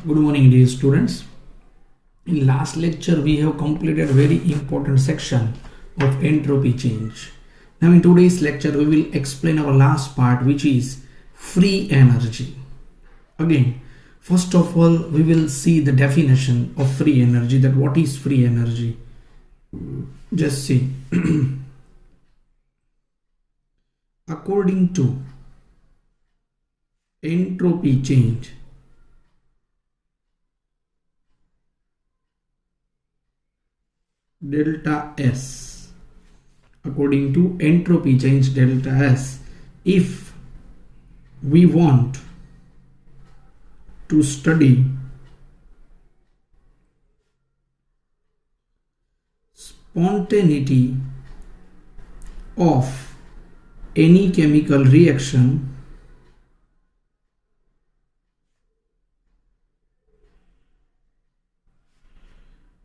Good morning, dear students. In last lecture, we have completed a very important section of entropy change. Now, in today's lecture, we will explain our last part, which is free energy. Again, first of all, we will see the definition of free energy. That what is free energy? Just see. According to entropy change, delta S, according to entropy change delta S, if we want to study spontaneity of any chemical reaction,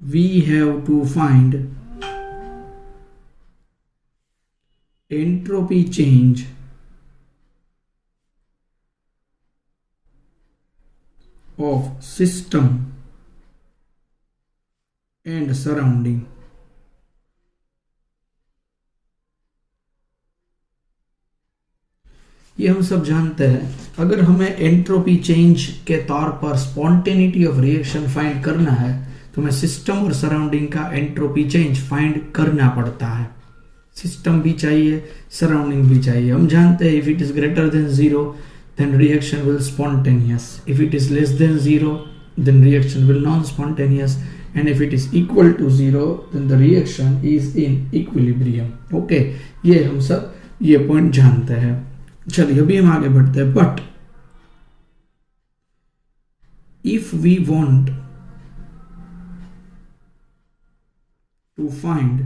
we have to find entropy change of system and surrounding. ये हम सब जानते हैं. अगर हमें entropy change के तौर पर स्पॉन्टेनिटी ऑफ रिएक्शन फाइंड करना है तो हमें सिस्टम और सराउंडिंग का एंट्रोपी चेंज फाइंड करना पड़ता है. सिस्टम भी चाहिए, सराउंडिंग भी चाहिए. हम जानते हैं if it is greater than zero then reaction will spontaneous, if it is less than zero then reaction will non-spontaneous, and if it is equal to zero then the reaction is in equilibrium. Okay, ये हम सब ये point जानते हैं. चलिए अभी हम आगे बढ़ते हैं. But if we want to find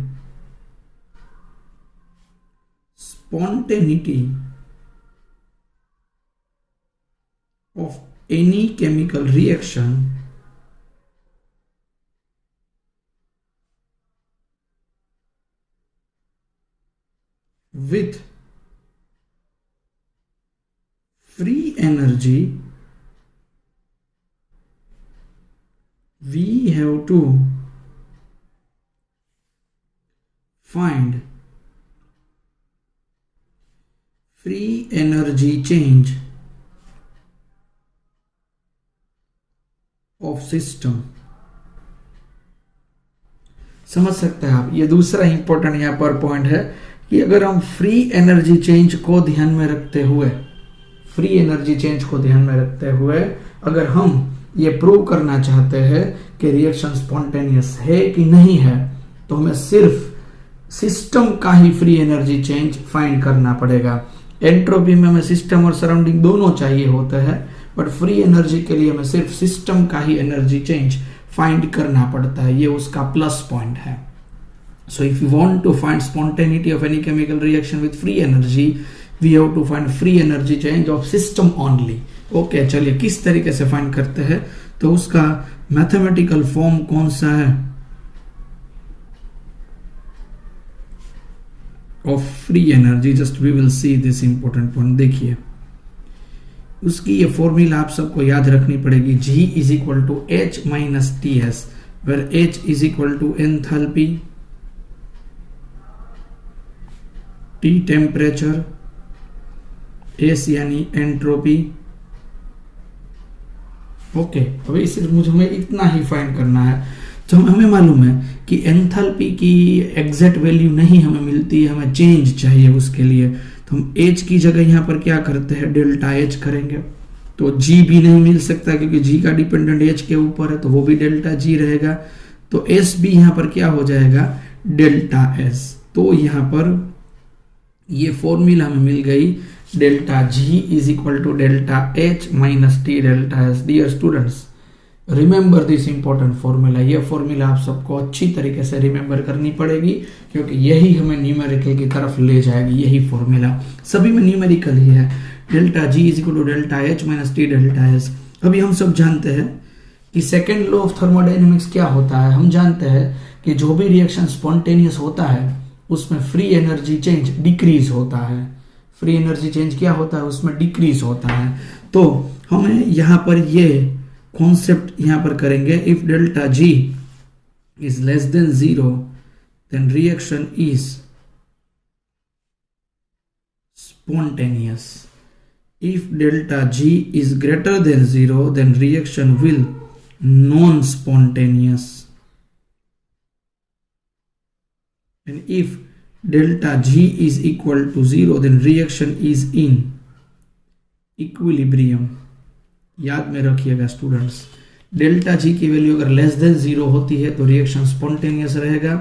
spontaneity of any chemical reaction, with free energy, we have to find free energy change of system. समझ सकते हैं आप. ये दूसरा इंपॉर्टेंट यहां पर पॉइंट है कि अगर हम फ्री एनर्जी चेंज को ध्यान में रखते हुए अगर हम ये प्रूव करना चाहते हैं कि रिएक्शन स्पॉन्टेनियस है कि नहीं है, तो हमें सिर्फ सिस्टम का ही फ्री एनर्जी चेंज फाइंड करना पड़ेगा. एंट्रोपी में हमें सिस्टम और सराउंडिंग दोनों चाहिए होते हैं, बट फ्री एनर्जी के लिए हमें सिर्फ सिस्टम का ही एनर्जी चेंज फाइंड करना पड़ता है. ये उसका प्लस पॉइंट है. So if you want to find spontaneity of any chemical reaction with free energy, we have to find free energy change of system only. Okay, चलिए किस तरीके से फाइंड करते हैं, तो उसका मैथमेटिकल फॉर्म कौन सा है of free energy. Just we will see this important point. देखिए उसकी ये फॉर्मूला आप सबको याद रखनी पड़ेगी. G is equal to H minus TS, where H is equal to enthalpy, T temperature, S यानी एंट्रोपी. ओके, अभी सिर्फ मुझे हमें इतना ही फाइंड करना है. तो हमें मालूम है कि एंथैल्पी की एग्जैक्ट वैल्यू नहीं हमें मिलती है, हमें चेंज चाहिए उसके लिए. तो हम H की जगह यहां पर क्या करते हैं, डेल्टा H करेंगे. तो G भी नहीं मिल सकता क्योंकि G का डिपेंडेंट H के ऊपर है, तो वो भी डेल्टा G रहेगा. तो S भी यहां पर क्या हो जाएगा, डेल्टा S. तो यहां पर ये फॉर्मूला हमें मिल गई, delta G is equal to delta H minus T delta S. Dear students, remember this important formula. ये फॉर्मूला आप सबको अच्छी तरीके से रिमेंबर करनी पड़ेगी क्योंकि यही हमें न्यूमेरिकल की तरफ ले जाएगी. यही फॉर्मूला सभी में न्यूमेरिकल ही है. Delta G is equal to delta H minus T delta S. अभी हम सब जानते हैं कि सेकेंड लॉ ऑफ थर्मोडायनेमिक्स क्या होता है. हम जानते हैं कि जो भी रिएक्शन स्पॉन्टेनियस होता है उसमें फ्री एनर्जी चेंज डिक्रीज होता है. फ्री एनर्जी चेंज क्या होता है, उसमें डिक्रीज होता है. तो हमें यहाँ पर ये कॉन्सेप्ट यहां पर करेंगे। If delta G is less than 0 then reaction is spontaneous. If delta G is greater than 0 then reaction will non spontaneous. and if delta G is equal to 0 then reaction is in equilibrium। याद में रखिएगा students, delta G की value अगर less than 0 होती है तो reaction spontaneous रहेगा,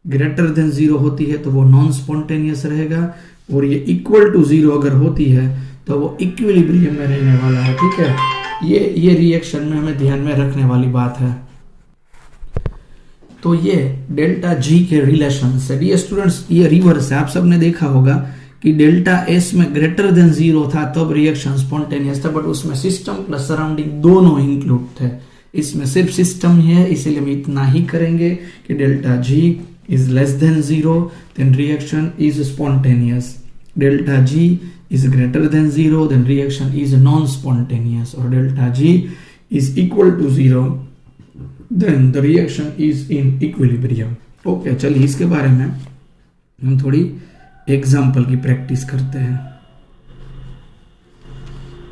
greater than 0 होती है तो वो नॉन स्पॉन्टेनियस रहेगा, और ये इक्वल टू 0 अगर होती है तो वो इक्विलिब्रियम में रहने वाला है। ठीक है, ये रिएक्शन में हमें ध्यान में रखने वाली बात है। तो ये डेल्टा जी के रिलेशन से डियर स्टूडेंट्स ये रिवर्स है। आप सबने देखा होगा कि डेल्टा एस में ग्रेटर देन 0 था तब रिएक्शन स्पॉन्टेनियस था, बट उसमें सिस्टम प्लस सराउंडिंग दोनों इंक्लूड थे। इसमें सिर्फ सिस्टम ही है, इसीलिए हम इतना ही करेंगे कि delta G is less than 0 then reaction is spontaneous, delta G is greater than 0 then reaction is non spontaneous, और delta G is equal to 0 then the reaction is in equilibrium। Okay, चलिए इसके बारे में हम थोड़ी example की practice करते हैं।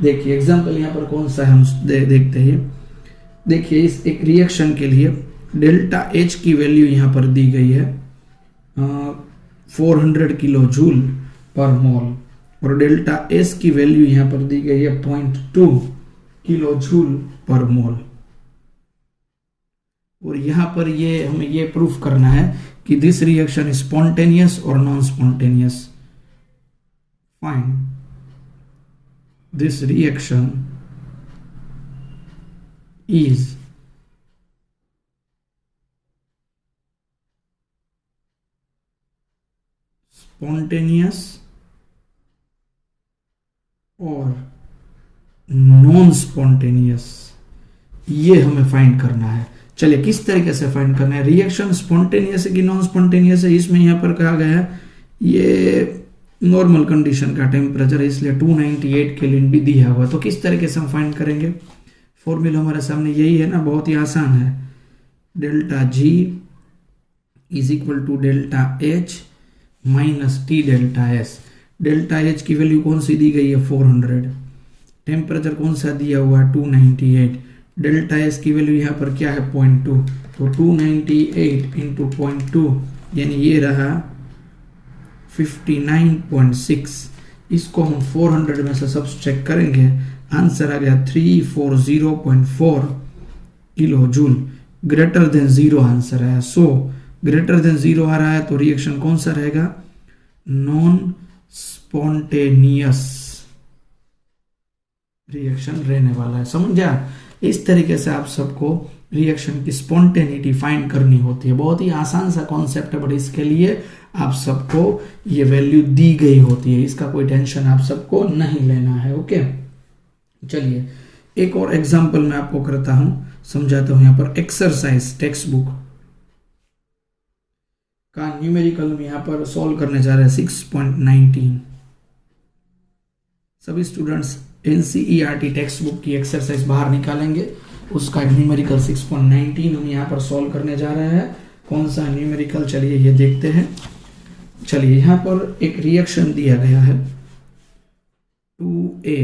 देखिए एग्जाम्पल यहाँ पर कौन सा है हम देखते हैं। देखिए इस एक रिएक्शन के लिए डेल्टा एच की वैल्यू यहाँ पर दी गई है 400 किलो जूल पर मोल, और डेल्टा एस की वैल्यू यहाँ पर दी गई है 0.2 किलो जूल पर मोल। और यहां पर ये हमें ये प्रूफ करना है कि दिस रिएक्शन इज स्पॉन्टेनियस और non spontaneous. Find this reaction is spontaneous और नॉन स्पॉन्टेनियस, ये हमें फाइंड करना है। चलिए किस तरीके से फाइंड करना है, रिएक्शन स्पॉन्टेनियस है कि नॉन स्पॉन्टेनियस है, इसमें यहाँ पर कहा गया है ये नॉर्मल कंडीशन का टेम्परेचर है, इसलिए 298 केल्विन भी दिया हुआ है। तो किस तरीके से हम फाइंड करेंगे, फॉर्मूला हमारे सामने यही है ना, बहुत ही आसान है। Delta G is equal to delta H minus T delta S. Delta H की वैल्यू कौन सी दी गई है 400, टेम्परेचर कौन सा दिया हुआ है 298, डेल्टा एस की वैल्यू यहाँ पर क्या है 0.2, तो 298 इंटू 0.2 यानी ये रहा 59.6। इसको हम 400 में से सब्सट्रैक्ट करेंगे, आंसर आ गया 340.4 kilo joule, greater than 0 answer है। सो ग्रेटर देन 0 आ रहा है तो रिएक्शन कौन सा रहेगा, नॉन स्पॉन्टेनियस रिएक्शन रहने वाला है। समझा, इस तरीके से आप सबको रिएक्शन की स्पॉन्टेनिटी फाइंड करनी होती है। बहुत ही आसान सा कॉन्सेप्ट है, बट इसके लिए आप सबको ये वैल्यू दी गई होती है, इसका कोई टेंशन आप सबको नहीं लेना है। ओके, चलिए एक और एग्जांपल मैं आपको करता हूं, समझाता हूं। यहां पर एक्सरसाइज टेक्स्ट बुक का न्यूमेरिकल में यहां पर सॉल्व करने जा रहे हैं 6.19। सभी स्टूडेंट्स एनसीईआरटी टेक्स्ट बुक की एक्सरसाइज बाहर निकालेंगे, उसका न्यूमेरिकल 6.19 हम यहाँ पर सॉल्व करने जा रहे हैं। कौन सा न्यूमेरिकल, चलिए ये देखते हैं। चलिए यहाँ पर एक रिएक्शन दिया गया है 2A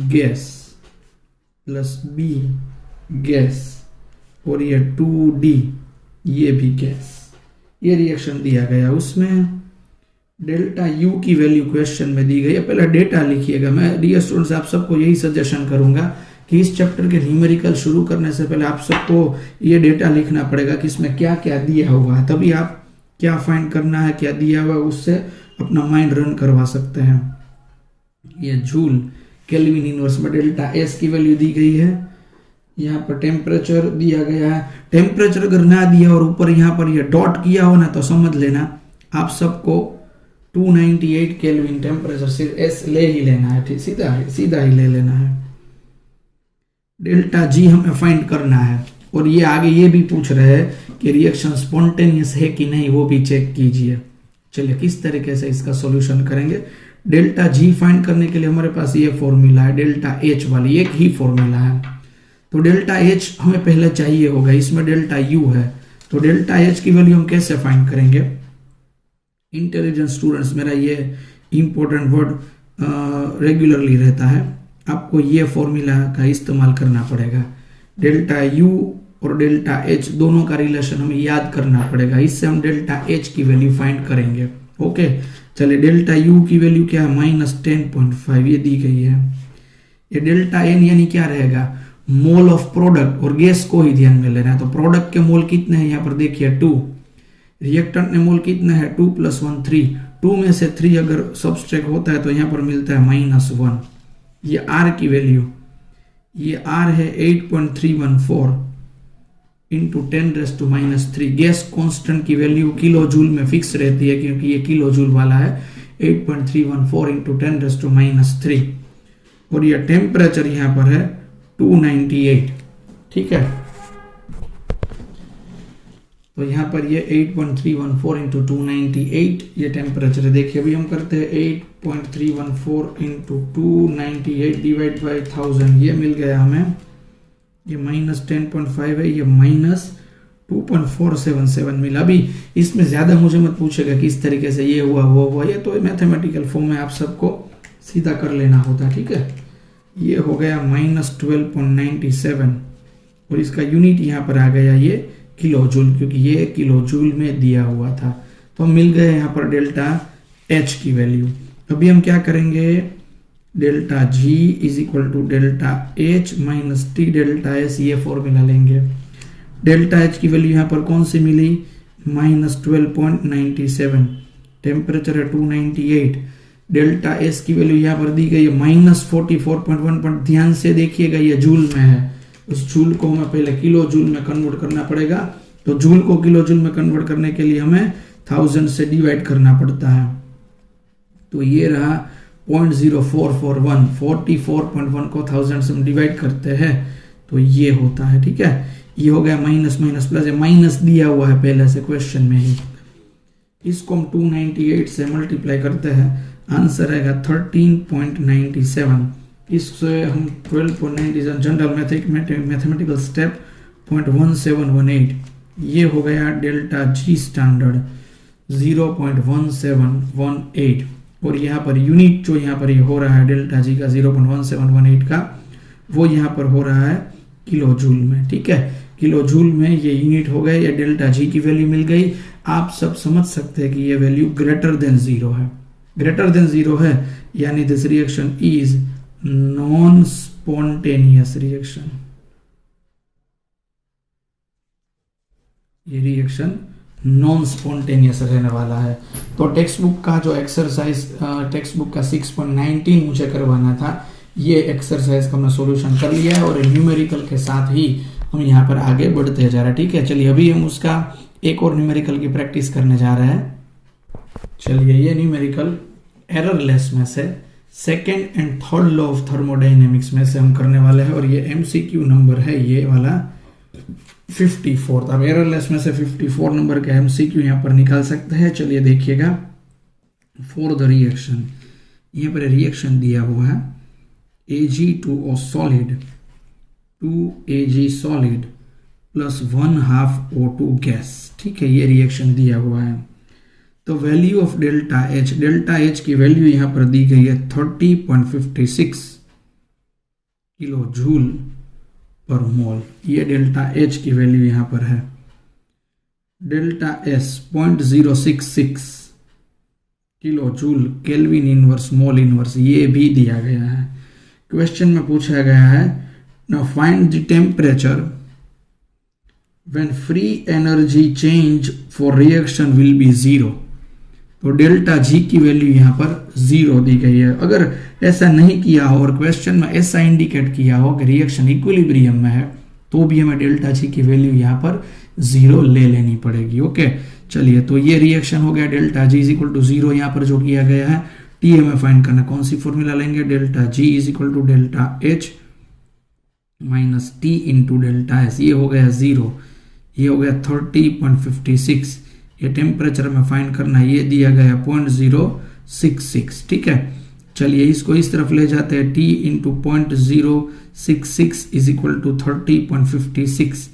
gas plus B gas और ये 2D ये भी गैस, ये रिएक्शन दिया गया। उसमें डेल्टा यू की वैल्यू क्वेश्चन में दी गई है। पहले डेटा लिखिएगा। मैं डियर स्टूडेंट्स आप सबको यही सजेशन करूंगा कि इस चैप्टर के न्यूमेरिकल शुरू करने से पहले आप सबको ये डेटा लिखना पड़ेगा कि इसमें क्या क्या दिया हुआ है, तभी आप क्या फाइंड करना है, क्या दिया हुआ है, उससे अपना माइंड रन करवा सकते हैं। ये जूल केल्विन इनवर्स में डेल्टा एस की वैल्यू दी गई है, यहाँ पर टेम्परेचर दिया गया है। टेम्परेचर अगर ना दिया और ऊपर यहाँ पर ये डॉट किया हो ना तो समझ लेना आप सबको 298 केल्विन टेम्परेचर सिर्फ एस ले ही लेना है, ठीक, सीधा ही ले लेना है। डेल्टा जी हमें फाइंड करना है, और ये आगे ये भी पूछ रहे हैं कि रिएक्शन स्पॉन्टेनियस है कि नहीं, वो भी चेक कीजिए। चलिए किस तरीके से इसका सॉल्यूशन करेंगे। डेल्टा जी फाइंड करने के लिए हमारे पास ये फॉर्मूला है, डेल्टा एच वाली एक ही फॉर्मूला है। तो डेल्टा एच हमें पहले चाहिए होगा, इसमें डेल्टा यू है, तो डेल्टा एच की वैल्यू हम कैसे फाइंड करेंगे? इंटेलिजेंट स्टूडेंट्स, मेरा ये इंपॉर्टेंट वर्ड रेगुलरली रहता है, आपको ये फॉर्मूला का इस्तेमाल करना पड़ेगा। डेल्टा यू और डेल्टा एच दोनों का रिलेशन हमें याद करना पड़ेगा, इससे हम डेल्टा एच की वैल्यू फाइंड करेंगे। ओके, चलिए डेल्टा यू की वैल्यू क्या है? -10.5 ये दी गई है। ये डेल्टा एन यानी क्या रहेगा? मोल ऑफ प्रोडक्ट, और गैस को ही ध्यान में लेना है। तो प्रोडक्ट के मोल कितने हैं यहाँ पर देखिए 2, रिएक्टेंट ने मोल कितने हैं? 2 + 1 3, 2 में से 3 अगर सब्सट्रैक्ट होता है तो यहाँ पर मिलता है -1। ये आर की वैल्यू, ये आर है 8.314 इंटू 10⁻³ गैस कांस्टेंट की वैल्यू किलो जूल में फिक्स रहती है क्योंकि ये किलो जूल वाला है। 8.314 इंटू 10⁻³ और ये टेम्परेचर यहाँ पर है 298, ठीक है। तो यहाँ पर ये 8.314 इंटू 298 ये टेम्परेचर है। देखिए अभी हम करते हैं 8.314 इंटू 298 डिवाइड बाई 1000, ये मिल गया हमें, ये -10.5 है, ये -2.477 मिला। अभी इसमें ज्यादा मुझे मत पूछेगा किस तरीके से ये हुआ वो हुआ, ये तो मैथमेटिकल फॉर्म में आप सबको सीधा कर लेना होता, ठीक है। ये हो गया -12.97 और इसका यूनिट यहाँ पर आ गया ये किलो जूल, क्योंकि ये किलो जूल में दिया हुआ था। तो मिल गए यहाँ पर डेल्टा एच की वैल्यू। अभी हम क्या करेंगे? Delta G is equal to delta H minus T delta S, ये फॉर्मूला लेंगे। डेल्टा एच की वैल्यू यहाँ पर कौन सी मिली? -12.97, टेम्परेचर है 298। डेल्टा एस की वैल्यू यहाँ पर दी गई है -44.1, पर ध्यान से देखिएगा ये जूल में है, उस जूल को हमें पहले किलो जूल में कन्वर्ट करना पड़ेगा। तो जूल को किलो जूल में कन्वर्ट करने के लिए हमें 1000 से डिवाइड करना पड़ता है। तो ये रहा 0.0441, 44.1 को 1000 से हम डिवाइड करते हैं तो ये होता है, ठीक है। ये हो गया माइनस माइनस प्लस, माइनस दिया हुआ है पहले से क्वेश्चन में ही। इसको हम 298 से मल्टीप्लाई करते हैं, आंसर आएगा 13.97। इससे हम 12.97 जनरल मैथमेटिकल स्टेप 0.1718, ये हो गया डेल्टा जी स्टैंडर्ड 0.1718। और यहाँ पर यूनिट जो यहाँ पर ये हो रहा है डेल्टा जी का 0.1718 का, वो यहाँ पर हो रहा है किलो जूल में, ठीक है। किलो जूल में ये यूनिट हो गए, ये डेल्टा जी की वैल्यू मिल गई। आप सब समझ सकते हैं कि ये वैल्यू ग्रेटर देन 0 है, ग्रेटर देन 0 है, यानी this reaction is non spontaneous reaction. ये रिएक्शन नॉन स्पॉन्टेनियस रहने वाला है। तो टेक्स्ट बुक का जो एक्सरसाइज, टेक्स्ट बुक का 6.19 मुझे करवाना था, ये एक्सरसाइज का मैं सॉल्यूशन कर लिया है और न्यूमेरिकल के साथ ही हम यहाँ पर आगे बढ़ते जा रहे हैं, ठीक है। चलिए अभी हम उसका एक और न्यूमेरिकल की प्रैक्टिस करने जा रहे हैं। चलिए ये न्यूमेरिकल एररलेस में से second and third law of thermodynamics में से हम करने वाले हैं और ये एमसीक्यू नंबर है ये वाला 54। अब एररलेस में से 54 नंबर का एमसीक्यू यहाँ पर निकाल सकते हैं। चलिए देखिएगा, फॉर द रिएक्शन, यहाँ पर रिएक्शन दिया हुआ है Ag2O solid 2Ag solid plus 1/2 O2 gas, ठीक है। ये रिएक्शन दिया हुआ है। तो वैल्यू ऑफ डेल्टा एच की वैल्यू यहाँ पर दी गई है 30.56 किलो जूल पर मोल, ये डेल्टा एच की वैल्यू यहाँ पर है। Delta S 0.066 kilo joule kelvin inverse mole inverse, ये भी दिया गया है। क्वेश्चन में पूछा गया है now find the temperature when free energy change for reaction will be 0। तो डेल्टा जी की वैल्यू यहाँ पर 0 दी गई है। अगर ऐसा नहीं किया हो और क्वेश्चन में ऐसा इंडिकेट किया हो कि रिएक्शन इक्विलिब्रियम में है, तो भी हमें डेल्टा जी की वैल्यू यहाँ पर 0 ले लेनी पड़ेगी। ओके, चलिए तो ये रिएक्शन हो गया delta G is equal to 0 यहाँ पर जो किया गया है। टी हमें फाइंड करना, कौन सी फॉर्मूला लेंगे? Delta G is equal to delta H minus T into delta S, ये हो गया 0, ये हो गया 30.56। ये टेम्परेचर में फाइंड करना, ये दिया गया 0.066, ठीक है। चलिए इसको इस तरफ ले जाते हैं, t into 0.066 is equal to 30.56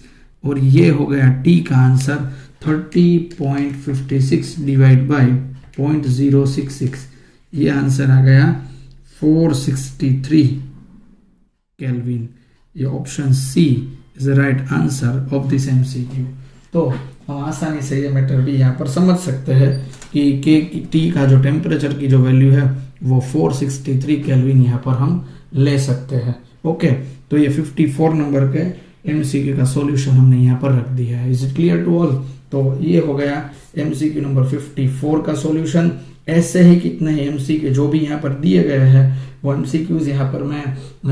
और ये हो गया t का आंसर 30.56 डिवाइड बाय 0.066, ये आंसर आ गया 463 केल्विन। ये option C is the right answer of this MCQ. तो हम आसानी से ये मैटर भी यहाँ पर समझ सकते हैं कि के टी का जो टेम्परेचर की जो वैल्यू है वो 463 केल्विन यहाँ पर हम ले सकते हैं। ओके, तो ये 54 नंबर के एमसीक्यू का सॉल्यूशन हमने यहाँ पर रख दिया है। Is it clear to all? तो ये हो गया एमसीक्यू नंबर 54 का सॉल्यूशन। ऐसे ही कितने एमसीक्यू जो भी यहाँ पर दिए गए हैं वो एमसीक्यूज यहाँ पर मैं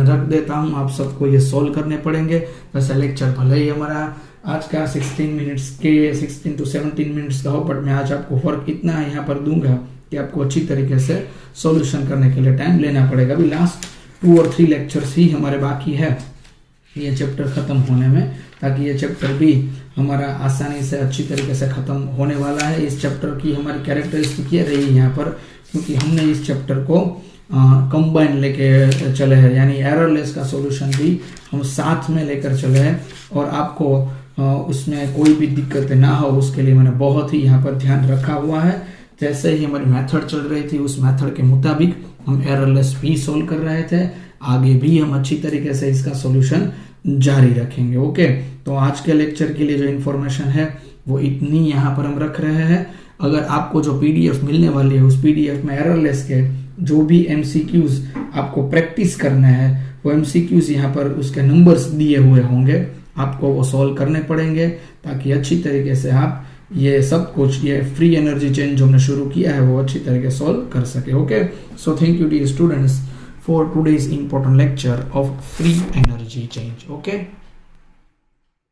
रख देता हूँ, आप सबको ये सॉल्व करने पड़ेंगे। वैसे लेक्चर भले ही हमारा आज का 16 to 17 मिनट्स का हो, बट मैं आज आपको वर्क इतना यहाँ पर दूंगा कि आपको अच्छी तरीके से सॉल्यूशन करने के लिए टाइम लेना पड़ेगा। अभी लास्ट 2 और 3 लेक्चर्स ही हमारे बाकी है ये चैप्टर खत्म होने में, ताकि ये चैप्टर भी हमारा आसानी से अच्छी तरीके से खत्म होने वाला है। इस चैप्टर की हमारी कैरेक्टरिस्टिक ये रही यहाँ पर, क्योंकि हमने इस चैप्टर को कंबाइन लेके चले हैं, यानी एररलेस का सॉल्यूशन भी हम साथ में लेकर चले हैं, और आपको उसमें कोई भी दिक्कतें ना हो उसके लिए मैंने बहुत ही यहाँ पर ध्यान रखा हुआ है। जैसे ही हमारी मेथड चल रही थी उस मेथड के मुताबिक हम एररलेस भी सोल्व कर रहे थे, आगे भी हम अच्छी तरीके से इसका सॉल्यूशन जारी रखेंगे। ओके, तो आज के लेक्चर के लिए जो इन्फॉर्मेशन है वो इतनी यहाँ पर हम रख रहे हैं। अगर आपको जो पीडीएफ मिलने वाली है उस पीडीएफ में एररलेस के जो भी एमसीक्यूज आपको प्रैक्टिस करने हैं वो एमसीक्यूज यहाँ पर उसके नंबर्स दिए हुए होंगे, आपको वो सॉल्व करने पड़ेंगे ताकि अच्छी तरीके से आप ये सब कुछ, ये फ्री एनर्जी चेंज जो हमने शुरू किया है वो अच्छी तरीके से सॉल्व कर सके। Okay, so thank you dear students for today's important lecture of free energy change. Okay.